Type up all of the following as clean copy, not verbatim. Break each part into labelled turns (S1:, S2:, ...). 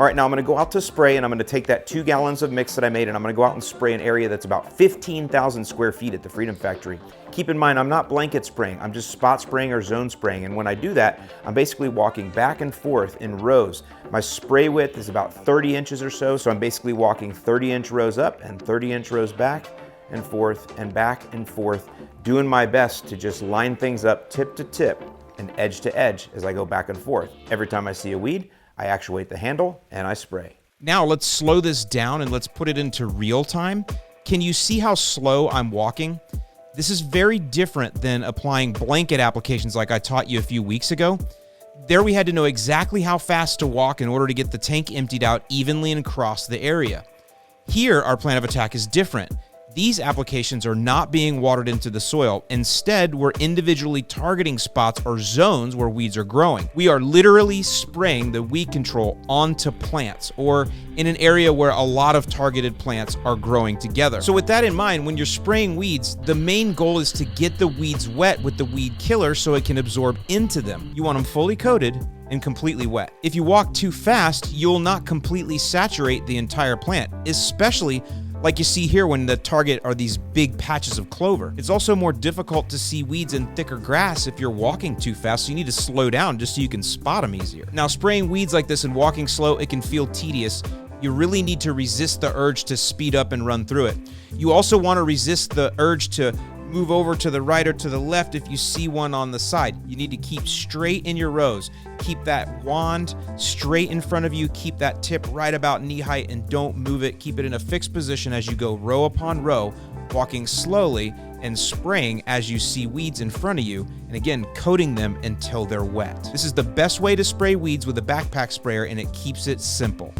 S1: All right, now I'm gonna go out to spray and I'm gonna take that 2 gallons of mix that I made and I'm gonna go out and spray an area that's about 15,000 square feet at the Freedom Factory. Keep in mind, I'm not blanket spraying, I'm just spot spraying or zone spraying. And when I do that, I'm basically walking back and forth in rows. My spray width is about 30 inches or so I'm basically walking 30-inch rows up and 30-inch rows back and forth and back and forth, doing my best to just line things up tip to tip and edge to edge as I go back and forth. Every time I see a weed, I actuate the handle and I spray.
S2: Now let's slow this down and let's put it into real time. Can you see how slow I'm walking? This is very different than applying blanket applications like I taught you a few weeks ago. There we had to know exactly how fast to walk in order to get the tank emptied out evenly and across the area. Here, our plan of attack is different. These applications are not being watered into the soil. Instead, we're individually targeting spots or zones where weeds are growing. We are literally spraying the weed control onto plants or in an area where a lot of targeted plants are growing together. So with that in mind, when you're spraying weeds, the main goal is to get the weeds wet with the weed killer so it can absorb into them. You want them fully coated and completely wet. If you walk too fast, you'll not completely saturate the entire plant, especially like you see here when the target are these big patches of clover. It's also more difficult to see weeds in thicker grass if you're walking too fast, so you need to slow down just so you can spot them easier. Now, spraying weeds like this and walking slow, it can feel tedious. You really need to resist the urge to speed up and run through it. You also want to resist the urge to move over to the right or to the left if you see one on the side. You need to keep straight in your rows. Keep that wand straight in front of you. Keep that tip right about knee height and don't move it. Keep it in a fixed position as you go row upon row, walking slowly and spraying as you see weeds in front of you, and again, coating them until they're wet. This is the best way to spray weeds with a backpack sprayer, and it keeps it simple.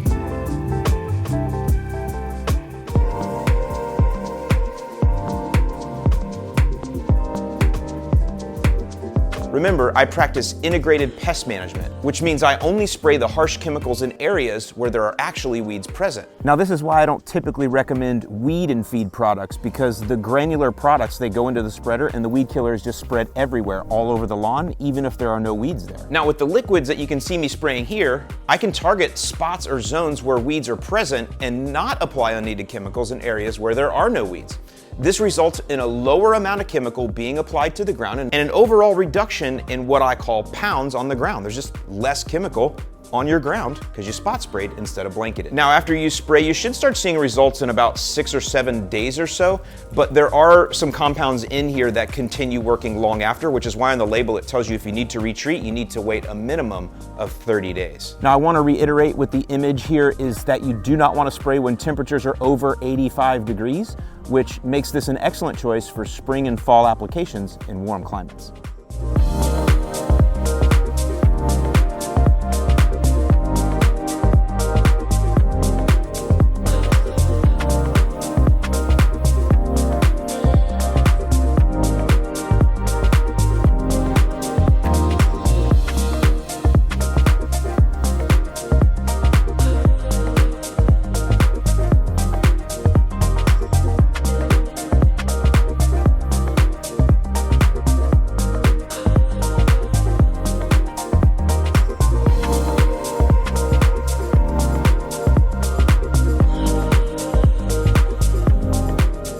S1: Remember, I practice integrated pest management, which means I only spray the harsh chemicals in areas where there are actually weeds present. Now, this is why I don't typically recommend weed and feed products, because the granular products, they go into the spreader and the weed killer is just spread everywhere, all over the lawn, even if there are no weeds there. Now, with the liquids that you can see me spraying here, I can target spots or zones where weeds are present and not apply unneeded chemicals in areas where there are no weeds. This results in a lower amount of chemical being applied to the ground and an overall reduction in what I call pounds on the ground. There's just less chemical on your ground because you spot sprayed instead of blanketed. Now, after you spray, you should start seeing results in about 6 or 7 days or so, but there are some compounds in here that continue working long after, which is why on the label it tells you if you need to retreat, you need to wait a minimum of 30 days. Now, I want to reiterate with the image here is that you do not want to spray when temperatures are over 85 degrees, which makes this an excellent choice for spring and fall applications in warm climates.